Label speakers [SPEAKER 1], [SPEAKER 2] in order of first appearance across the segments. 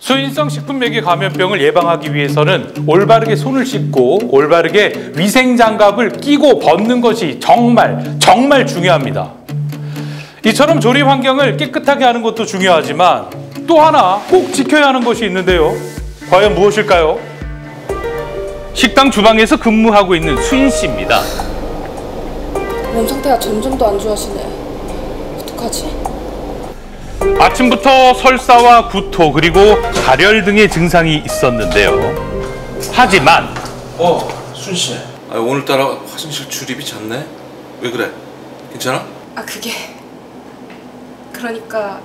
[SPEAKER 1] 수인성 식품매개 감염병을 예방하기 위해서는 올바르게 손을 씻고 올바르게 위생장갑을 끼고 벗는 것이 정말 중요합니다. 이처럼 조리 환경을 깨끗하게 하는 것도 중요하지만 또 하나 꼭 지켜야 하는 것이 있는데요. 과연 무엇일까요? 식당 주방에서 근무하고 있는 수인 씨입니다.
[SPEAKER 2] 몸 상태가 점점 더 안 좋아지네. 어떡하지?
[SPEAKER 1] 아침부터 설사와 구토 그리고 가열 등의 증상이 있었는데요. 하지만
[SPEAKER 3] 순 씨. 오늘따라 화장실 출입이 잦네. 왜 그래? 괜찮아?
[SPEAKER 2] 그게 그러니까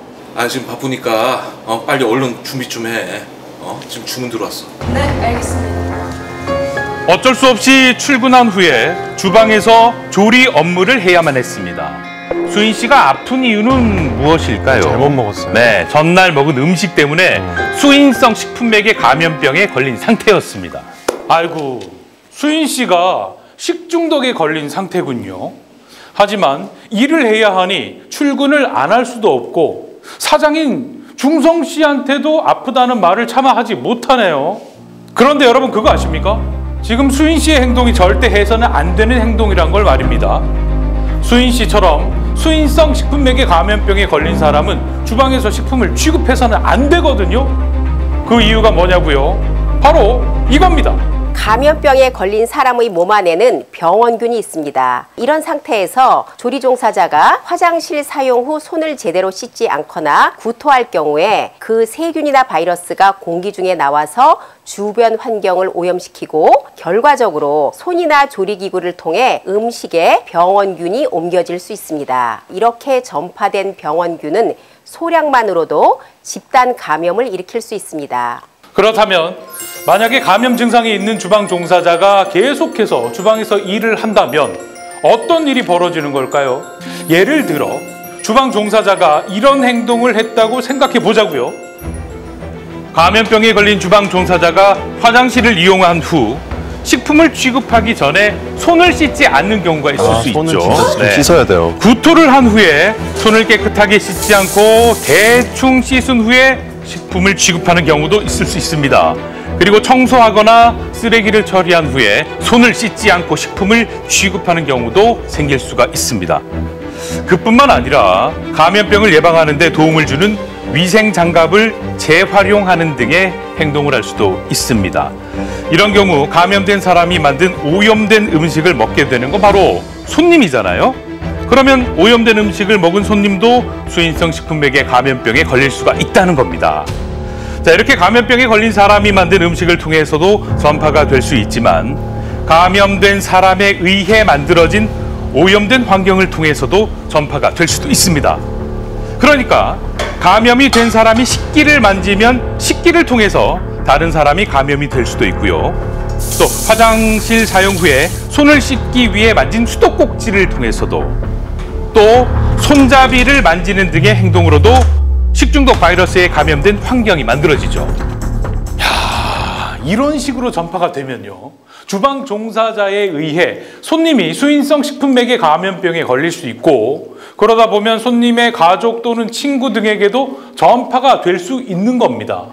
[SPEAKER 3] 지금 바쁘니까 빨리 얼른 준비 좀 해. 지금 주문 들어왔어.
[SPEAKER 2] 네, 알겠습니다.
[SPEAKER 1] 어쩔 수 없이 출근한 후에 주방에서 조리 업무를 해야만 했습니다. 수인 씨가 아픈 이유는 무엇일까요?
[SPEAKER 4] 잘못 먹었어요.
[SPEAKER 1] 네, 전날 먹은 음식 때문에 수인성 식품매개 감염병에 걸린 상태였습니다. 아이고, 수인 씨가 식중독에 걸린 상태군요. 하지만 일을 해야 하니 출근을 안 할 수도 없고 사장인 중성 씨한테도 아프다는 말을 차마 하지 못하네요. 그런데 여러분 그거 아십니까? 지금 수인 씨의 행동이 절대 해서는 안 되는 행동이란 걸 말입니다. 수인 씨처럼 수인성 식품매개 감염병에 걸린 사람은 주방에서 식품을 취급해서는 안 되거든요. 그 이유가 뭐냐고요? 바로 이겁니다.
[SPEAKER 5] 감염병에 걸린 사람의 몸 안에는 병원균이 있습니다. 이런 상태에서 조리 종사자가 화장실 사용 후 손을 제대로 씻지 않거나 구토할 경우에 그 세균이나 바이러스가 공기 중에 나와서 주변 환경을 오염시키고 결과적으로 손이나 조리기구를 통해 음식에 병원균이 옮겨질 수 있습니다. 이렇게 전파된 병원균은 소량만으로도 집단 감염을 일으킬 수 있습니다.
[SPEAKER 1] 그렇다면 만약에 감염 증상이 있는 주방 종사자가 계속해서 주방에서 일을 한다면 어떤 일이 벌어지는 걸까요? 예를 들어 주방 종사자가 이런 행동을 했다고 생각해 보자고요. 감염병에 걸린 주방 종사자가 화장실을 이용한 후 식품을 취급하기 전에 손을 씻지 않는 경우가 있을 수
[SPEAKER 4] 손을
[SPEAKER 1] 있죠.
[SPEAKER 4] 진짜 씻어야 돼요.
[SPEAKER 1] 구토를 한 후에 손을 깨끗하게 씻지 않고 대충 씻은 후에 식품을 취급하는 경우도 있을 수 있습니다. 그리고 청소하거나 쓰레기를 처리한 후에 손을 씻지 않고 식품을 취급하는 경우도 생길 수가 있습니다. 그뿐만 아니라 감염병을 예방하는 데 도움을 주는 위생장갑을 재활용하는 등의 행동을 할 수도 있습니다. 이런 경우 감염된 사람이 만든 오염된 음식을 먹게 되는 건 바로 손님이잖아요. 그러면 오염된 음식을 먹은 손님도 수인성 식품매개 감염병에 걸릴 수가 있다는 겁니다. 자, 이렇게 감염병에 걸린 사람이 만든 음식을 통해서도 전파가 될 수 있지만 감염된 사람에 의해 만들어진 오염된 환경을 통해서도 전파가 될 수도 있습니다. 그러니까 감염이 된 사람이 식기를 만지면 식기를 통해서 다른 사람이 감염이 될 수도 있고요. 또 화장실 사용 후에 손을 씻기 위해 만진 수도꼭지를 통해서도 또 손잡이를 만지는 등의 행동으로도 식중독 바이러스에 감염된 환경이 만들어지죠. 야, 이런 식으로 전파가 되면요. 주방 종사자에 의해 손님이 수인성 식품매개 감염병에 걸릴 수 있고 그러다 보면 손님의 가족 또는 친구 등에게도 전파가 될 수 있는 겁니다.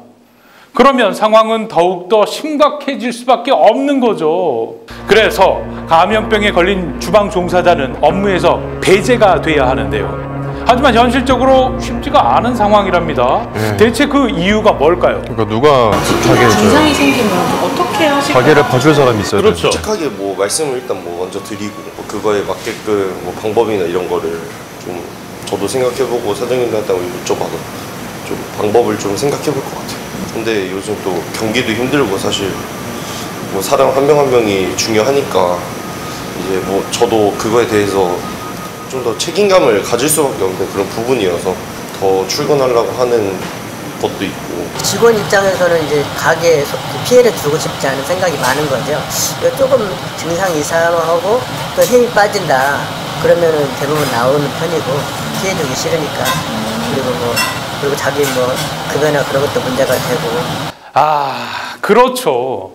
[SPEAKER 1] 그러면 상황은 더욱더 심각해질 수밖에 없는 거죠. 그래서 감염병에 걸린 주방 종사자는 업무에서 배제가 돼야 하는데요. 하지만 현실적으로 쉽지가 않은 상황이랍니다. 대체 그 이유가 뭘까요?
[SPEAKER 4] 그러니까 누가 가게
[SPEAKER 2] 증상이 생기면 어떻게 하실까요?
[SPEAKER 4] 가게를 봐줄 사람이 있어야 돼요.
[SPEAKER 1] 그렇죠.
[SPEAKER 6] 솔직하게 말씀을 일단 먼저 드리고 그거에 맞게끔 방법이나 이런 거를 좀 저도 생각해보고 사장님한테 여쭤봐서 좀 방법을 좀 생각해볼 것 같아요. 근데 요즘 또 경기도 힘들고 사실 사람 한 명 한 명이 중요하니까 이제 저도 그거에 대해서 좀 더 책임감을 가질 수밖에 없는 그런 부분이어서 더 출근하려고 하는 것도 있고.
[SPEAKER 7] 직원 입장에서는 이제 가게에 피해를 주고 싶지 않은 생각이 많은 거죠. 조금 증상 이상하고 또 힘이 빠진다 그러면은 대부분 나오는 편이고 피해 주기 싫으니까. 그리고 자기 급여나 그런 것도 문제가 되고.
[SPEAKER 1] 그렇죠.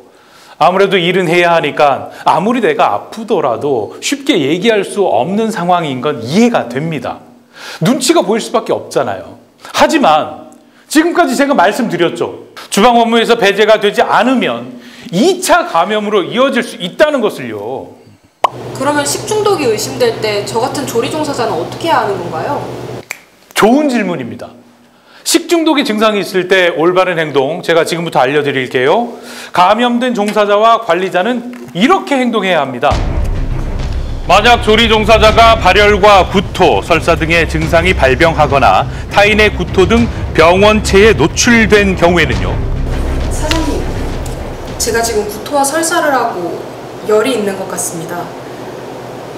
[SPEAKER 1] 아무래도 일은 해야 하니까 아무리 내가 아프더라도 쉽게 얘기할 수 없는 상황인 건 이해가 됩니다. 눈치가 보일 수밖에 없잖아요. 하지만 지금까지 제가 말씀드렸죠. 주방 업무에서 배제가 되지 않으면 2차 감염으로 이어질 수 있다는 것을요.
[SPEAKER 2] 그러면 식중독이 의심될 때 저 같은 조리 종사자는 어떻게 해야 하는 건가요?
[SPEAKER 1] 좋은 질문입니다. 식중독의 증상이 있을 때 올바른 행동 제가 지금부터 알려드릴게요. 감염된 종사자와 관리자는 이렇게 행동해야 합니다. 만약 조리 종사자가 발열과 구토, 설사 등의 증상이 발병하거나 타인의 구토 등 병원체에 노출된 경우에는요.
[SPEAKER 2] 사장님, 제가 지금 구토와 설사를 하고 열이 있는 것 같습니다.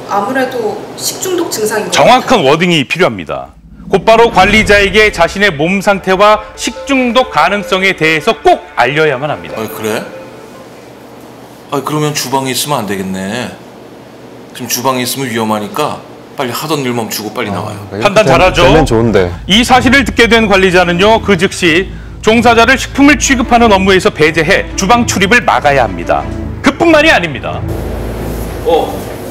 [SPEAKER 2] 아무래도 식중독 증상인 것 같아요.
[SPEAKER 1] 정확한 워딩이 필요합니다. 곧바로 관리자에게 자신의 몸 상태와 식중독 가능성에 대해서 꼭 알려야만 합니다.
[SPEAKER 3] 그래? 그러면 주방에 있으면 안 되겠네. 지금 주방에 있으면 위험하니까 빨리 하던 일 멈추고 빨리 나와요.
[SPEAKER 1] 판단 잘하죠?
[SPEAKER 4] 되면 좋은데.
[SPEAKER 1] 이 사실을 듣게 된 관리자는요, 그 즉시 종사자를 식품을 취급하는 업무에서 배제해 주방 출입을 막아야 합니다. 그뿐만이 아닙니다.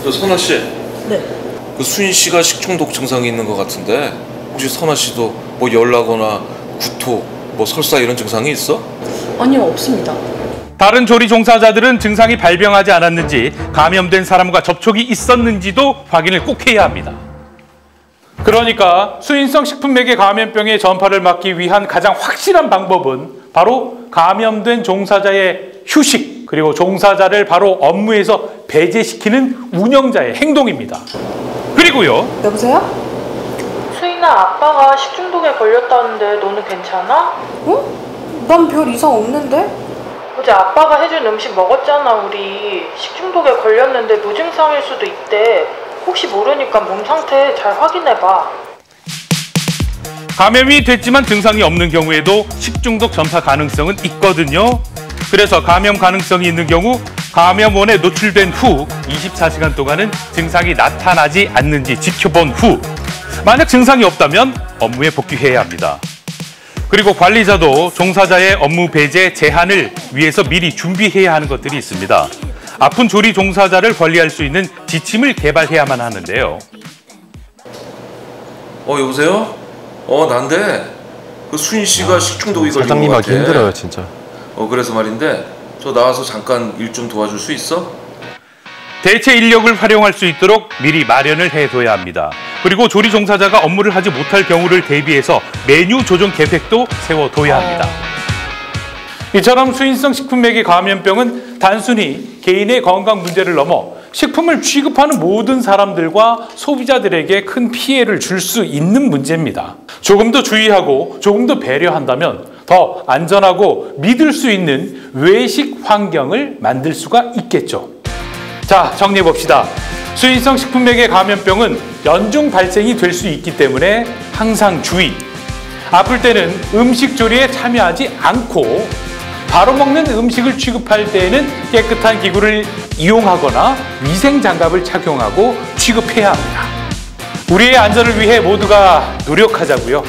[SPEAKER 3] 저 선아 씨.
[SPEAKER 7] 네.
[SPEAKER 3] 그 수인 씨가 식중독 증상이 있는 것 같은데 혹시 선아 씨도 뭐 열나거나 구토, 뭐 설사 이런 증상이 있어?
[SPEAKER 2] 아니요, 없습니다.
[SPEAKER 1] 다른 조리 종사자들은 증상이 발병하지 않았는지, 감염된 사람과 접촉이 있었는지도 확인을 꼭 해야 합니다. 그러니까 수인성 식품매개 감염병의 전파를 막기 위한 가장 확실한 방법은 바로 감염된 종사자의 휴식, 그리고 종사자를 바로 업무에서 배제시키는 운영자의 행동입니다. 그리고요.
[SPEAKER 2] 여보세요?
[SPEAKER 8] 수인아, 아빠가 식중독에 걸렸다는데 너는 괜찮아?
[SPEAKER 2] 응? 난 별 이상 없는데?
[SPEAKER 8] 어제 아빠가 해준 음식 먹었잖아, 우리. 식중독에 걸렸는데 무증상일 수도 있대. 혹시 모르니까 몸 상태 잘 확인해봐.
[SPEAKER 1] 감염이 됐지만 증상이 없는 경우에도 식중독 전파 가능성은 있거든요. 그래서 감염 가능성이 있는 경우 감염원에 노출된 후 24시간 동안은 증상이 나타나지 않는지 지켜본 후, 만약 증상이 없다면 업무에 복귀해야 합니다. 그리고 관리자도 종사자의 업무 배제 제한을 위해서 미리 준비해야 하는 것들이 있습니다. 아픈 조리 종사자를 관리할 수 있는 지침을 개발해야만 하는데요.
[SPEAKER 3] 여보세요? 난데 그 수인 씨가 식중독이 걸린 것
[SPEAKER 4] 사장님
[SPEAKER 3] 같아.
[SPEAKER 4] 하기 힘들어요, 진짜.
[SPEAKER 3] 그래서 말인데 저 나와서 잠깐 일 좀 도와줄 수 있어?
[SPEAKER 1] 대체 인력을 활용할 수 있도록 미리 마련을 해둬야 합니다. 그리고 조리 종사자가 업무를 하지 못할 경우를 대비해서 메뉴 조정 계획도 세워둬야 합니다. 이처럼 수인성 식품매개 감염병은 단순히 개인의 건강 문제를 넘어 식품을 취급하는 모든 사람들과 소비자들에게 큰 피해를 줄 수 있는 문제입니다. 조금 더 주의하고 조금 더 배려한다면 더 안전하고 믿을 수 있는 외식 환경을 만들 수가 있겠죠. 자, 정리해 봅시다. 수인성 식품매개 감염병은 연중 발생이 될 수 있기 때문에 항상 주의. 아플 때는 음식 조리에 참여하지 않고 바로 먹는 음식을 취급할 때에는 깨끗한 기구를 이용하거나 위생 장갑을 착용하고 취급해야 합니다. 우리의 안전을 위해 모두가 노력하자고요.